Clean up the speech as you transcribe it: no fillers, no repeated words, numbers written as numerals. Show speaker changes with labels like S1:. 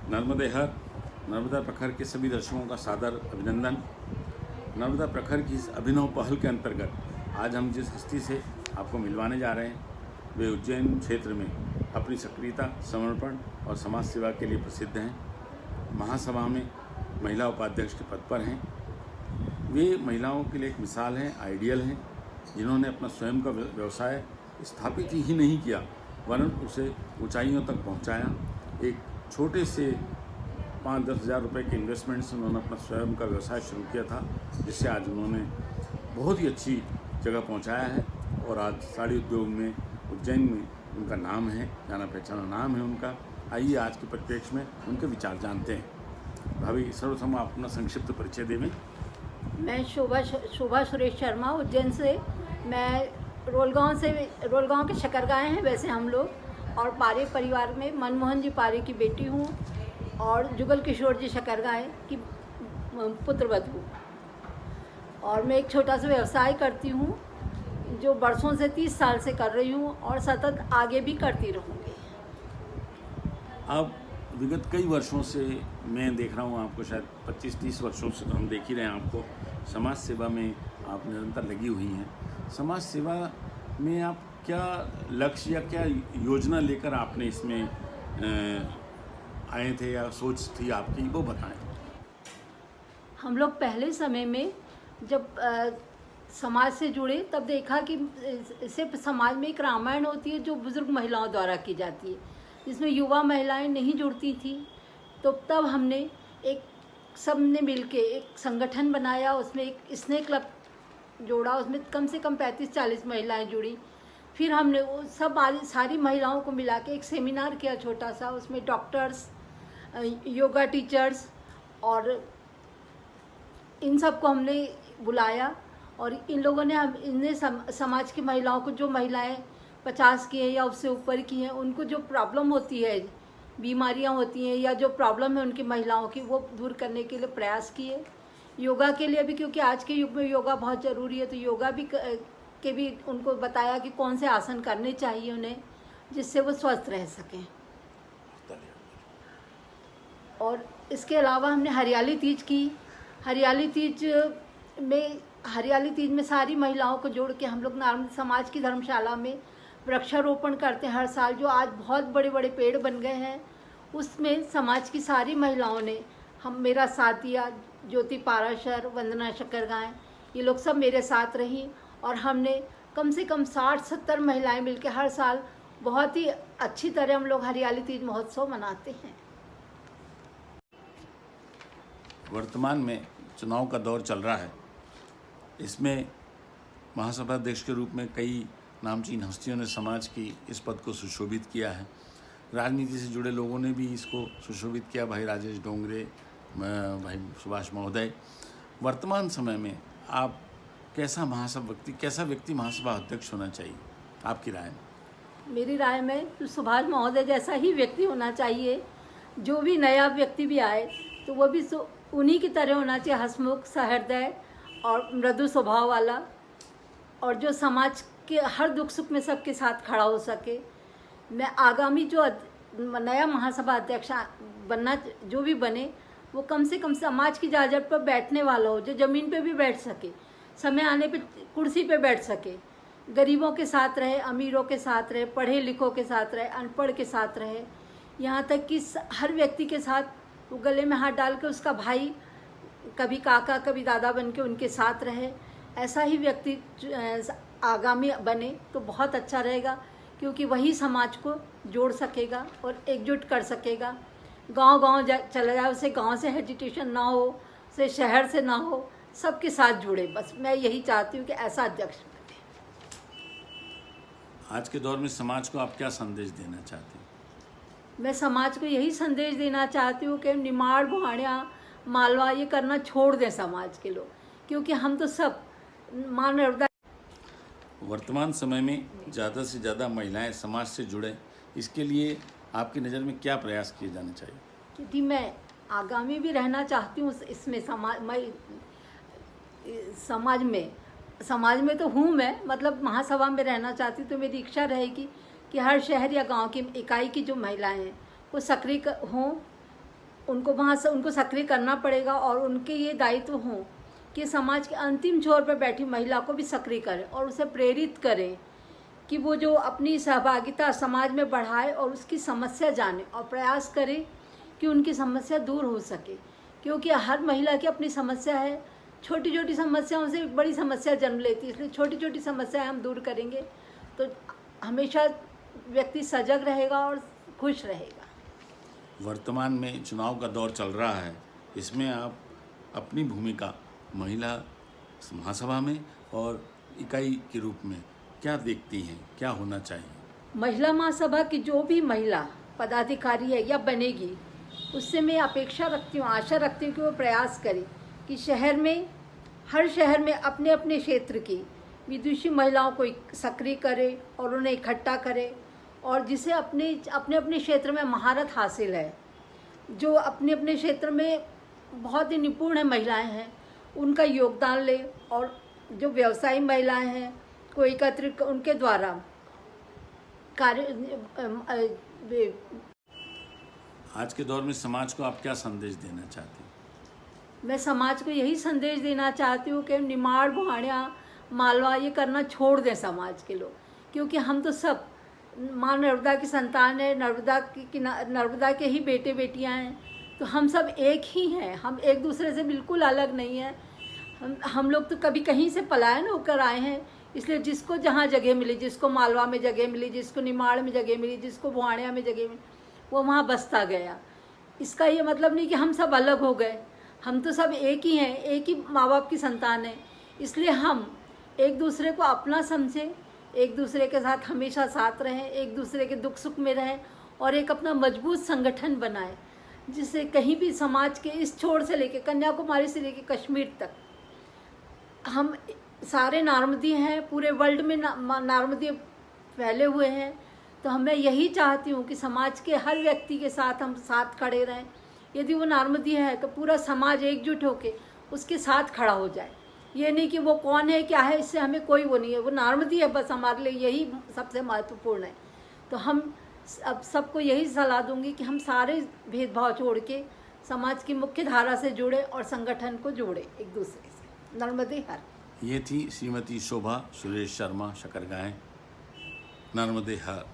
S1: नर्मदे हर नर्मदा प्रखर के सभी दर्शकों का सादर अभिनंदन। नर्मदा प्रखर की इस अभिनव पहल के अंतर्गत आज हम जिस हस्ती से आपको मिलवाने जा रहे हैं वे उज्जैन क्षेत्र में अपनी सक्रियता, समर्पण और समाज सेवा के लिए प्रसिद्ध हैं। महासभा में महिला उपाध्यक्ष के पद पर हैं। वे महिलाओं के लिए एक मिसाल हैं, आइडियल हैं, जिन्होंने अपना स्वयं का व्यवसाय स्थापित ही नहीं किया वरन उसे ऊंचाइयों तक पहुंचाया। एक छोटे से 5-10 हज़ार रुपये के इन्वेस्टमेंट से उन्होंने अपना स्वयं का व्यवसाय शुरू किया था, जिससे आज उन्होंने बहुत ही अच्छी जगह पहुंचाया है और आज साड़ी उद्योग में उज्जैन में उनका नाम है, जाना पहचाना नाम है उनका। आइए आज के परिप्रेक्ष्य में उनके विचार जानते हैं। भाभी, सर्वप्रथम आप अपना संक्षिप्त परिचय देवें।
S2: मैं शोभा सुरेश शर्मा, उज्जैन से। मैं रोलगांव के शकरगाय हैं वैसे हम लोग, और पारे परिवार में मनमोहन जी पारे की बेटी हूँ और जुगल किशोर जी शकरगाय की पुत्रवधू हूँ। और मैं एक छोटा सा व्यवसाय करती हूँ जो बरसों से 30 साल से कर रही हूँ और सतत आगे भी करती रहूँगी।
S1: अब विगत कई वर्षों से मैं देख रहा हूँ आपको, शायद 25-30 वर्षों से हम देख ही रहे हैं आपको, समाज सेवा में आप निरंतर लगी हुई हैं। समाज सेवा में आप क्या लक्ष्य या क्या योजना लेकर आपने इसमें आए थे या सोच थी आपकी, वो बताएं।
S2: हम लोग पहले समय में जब समाज से जुड़े तब देखा कि सिर्फ समाज में एक रामायण होती है जो बुजुर्ग महिलाओं द्वारा की जाती है, जिसमें युवा महिलाएं नहीं जुड़ती थी। तो तब हमने सबने मिलके एक संगठन बनाया, उसमें एक स्नेह क्लब जोड़ा, उसमें कम से कम 35-40 महिलाएं जुड़ी। फिर हमने वो सारी महिलाओं को मिला के एक सेमिनार किया छोटा सा, उसमें डॉक्टर्स, योगा टीचर्स और इन सबको हमने बुलाया और इन लोगों ने इनने समाज की महिलाओं को, जो महिलाएं 50 की हैं या उससे ऊपर की हैं, उनको जो प्रॉब्लम होती है, बीमारियां होती हैं या जो प्रॉब्लम है उनकी महिलाओं की, वो दूर करने के लिए प्रयास किए। योगा के लिए भी, क्योंकि आज के युग में योगा बहुत ज़रूरी है, तो योगा के भी उनको बताया कि कौन से आसन करने चाहिए उन्हें, जिससे वो स्वस्थ रह सकें। और इसके अलावा हमने हरियाली तीज की। हरियाली तीज में सारी महिलाओं को जोड़ के हम लोग नारद समाज की धर्मशाला में वृक्षारोपण करते हैं हर साल, जो आज बहुत बड़े बड़े पेड़ बन गए हैं। उसमें समाज की सारी महिलाओं ने मेरा साथ दिया। ज्योति पाराशर, वंदना शकरगाय, ये लोग सब मेरे साथ रही और हमने कम से कम 60-70 महिलाएं मिलकर हर साल बहुत ही अच्छी तरह हम लोग हरियाली तीज महोत्सव मनाते हैं।
S1: वर्तमान में चुनाव का दौर चल रहा है, इसमें महासभा अध्यक्ष के रूप में कई नामचीन हस्तियों ने समाज की इस पद को सुशोभित किया है। राजनीति से जुड़े लोगों ने भी इसको सुशोभित किया, भाई राजेश डोंगरे, भाई सुभाष महोदय। वर्तमान समय में आप कैसा व्यक्ति महासभा अध्यक्ष होना चाहिए, आपकी राय में?
S2: मेरी राय में तो सुभाष महोदय जैसा ही व्यक्ति होना चाहिए। जो भी नया व्यक्ति भी आए तो वो भी उन्हीं की तरह होना चाहिए, हंसमुख, सहृदय और मृदु स्वभाव वाला, और जो समाज के हर दुख सुख में सबके साथ खड़ा हो सके। मैं आगामी जो नया महासभा अध्यक्ष बनना, जो भी बने, वो कम से कम समाज की जाजर पर बैठने वाला हो, जो ज़मीन पे भी बैठ सके, समय आने पे कुर्सी पे बैठ सके, गरीबों के साथ रहे, अमीरों के साथ रहे, पढ़े लिखों के साथ रहे, अनपढ़ के साथ रहे, यहाँ तक कि हर व्यक्ति के साथ वो गले में हाथ डाल के उसका भाई, कभी काका कभी दादा बन के उनके साथ रहे। ऐसा ही व्यक्ति आगामी बने तो बहुत अच्छा रहेगा, क्योंकि वही समाज को जोड़ सकेगा और एकजुट कर सकेगा। गांव-गांव चला जाए, उसे गांव से हेजिटेशन ना हो, उसे शहर से ना हो, सबके साथ जुड़े। बस मैं यही चाहती हूँ कि ऐसा अध्यक्ष बने।
S1: आज के दौर में समाज को आप क्या संदेश देना चाहते हैं?
S2: मैं समाज को यही संदेश देना चाहती हूँ कि निमाड़, गुहाड़ियाँ, मालवा ये करना छोड़ दें समाज के लोग, क्योंकि हम तो सब माँ नर्मदा।
S1: वर्तमान समय में ज़्यादा से ज़्यादा महिलाएं समाज से जुड़े, इसके लिए आपकी नज़र में क्या प्रयास किए जाने चाहिए?
S2: क्योंकि मैं आगामी भी रहना चाहती हूँ इसमें, समाज में तो हूँ मैं, मतलब महासभा में रहना चाहती हूँ। तो मेरी इच्छा रहेगी कि हर शहर या गांव की इकाई की जो महिलाएं हैं वो सक्रिय हों उनको वहाँ से उनको सक्रिय करना पड़ेगा और उनके ये दायित्व हों कि समाज के अंतिम छोर पर बैठी महिला को भी सक्रिय करें और उसे प्रेरित करें कि वो जो अपनी सहभागिता समाज में बढ़ाए और उसकी समस्या जाने और प्रयास करे कि उनकी समस्या दूर हो सके, क्योंकि हर महिला की अपनी समस्या है। छोटी छोटी समस्याओं से एक बड़ी समस्या जन्म लेती है, इसलिए छोटी छोटी समस्याएं हम दूर करेंगे तो हमेशा व्यक्ति सजग रहेगा और खुश रहेगा।
S1: वर्तमान में चुनाव का दौर चल रहा है, इसमें आप अपनी भूमिका महिला महासभा में और इकाई के रूप में क्या देखती हैं, क्या होना चाहिए?
S2: महिला महासभा की जो भी महिला पदाधिकारी है या बनेगी, उससे मैं अपेक्षा रखती हूँ, आशा रखती हूँ कि वो प्रयास करे कि शहर में, हर शहर में अपने अपने क्षेत्र की विदुषी महिलाओं को सक्रिय करे और उन्हें इकट्ठा करे, और जिसे अपने अपने क्षेत्र में महारत हासिल है, जो अपने अपने क्षेत्र में बहुत ही निपुण है महिलाएं हैं, उनका योगदान ले, और जो व्यवसायी महिलाएं हैं को एकत्रित उनके द्वारा कार्य।
S1: आज के दौर में समाज को आप क्या संदेश देना चाहती हैं?
S2: मैं समाज को यही संदेश देना चाहती हूँ कि निमाड़ बुहाड़िया मालवा ये करना छोड़ दें समाज के लोग, क्योंकि हम तो सब माँ नर्मदा की संतान है, नर्मदा के ही बेटे बेटियाँ हैं, तो हम सब एक ही हैं, हम एक दूसरे से बिल्कुल अलग नहीं हैं। हम लोग तो कभी कहीं से पलायन होकर आए हैं, इसलिए जिसको जहाँ जगह मिली, जिसको मालवा में जगह मिली, जिसको निमाड़ में जगह मिली, जिसको बुहाड़िया में जगह मिली, वो वहाँ बसता गया। इसका ये मतलब नहीं कि हम सब अलग हो गए, हम तो सब एक ही हैं, एक ही माँ बाप की संतान है। इसलिए हम एक दूसरे को अपना समझें, एक दूसरे के साथ हमेशा साथ रहें, एक दूसरे के दुख सुख में रहें और एक अपना मजबूत संगठन बनाएं, जिससे कहीं भी समाज के इस छोर से लेकर कन्याकुमारी से लेकर कश्मीर तक हम सारे नार्मदी हैं, पूरे वर्ल्ड में नार्मदी फैले हुए हैं। तो मैं यही चाहती हूँ कि समाज के हर व्यक्ति के साथ हम साथ खड़े रहें। यदि वो नार्मदी है तो पूरा समाज एकजुट होके उसके साथ खड़ा हो जाए। ये नहीं कि वो कौन है क्या है, इससे हमें कोई वो नहीं है, वो नार्मदी है बस, हमारे लिए यही सबसे महत्वपूर्ण है। तो हम अब सबको यही सलाह दूंगी कि हम सारे भेदभाव छोड़ के समाज की मुख्य धारा से जुड़े और संगठन को जोड़े एक दूसरे से। नर्मदे हर।
S1: ये थी श्रीमती शोभा सुरेश शर्मा शकरगाय। नर्मदे हर।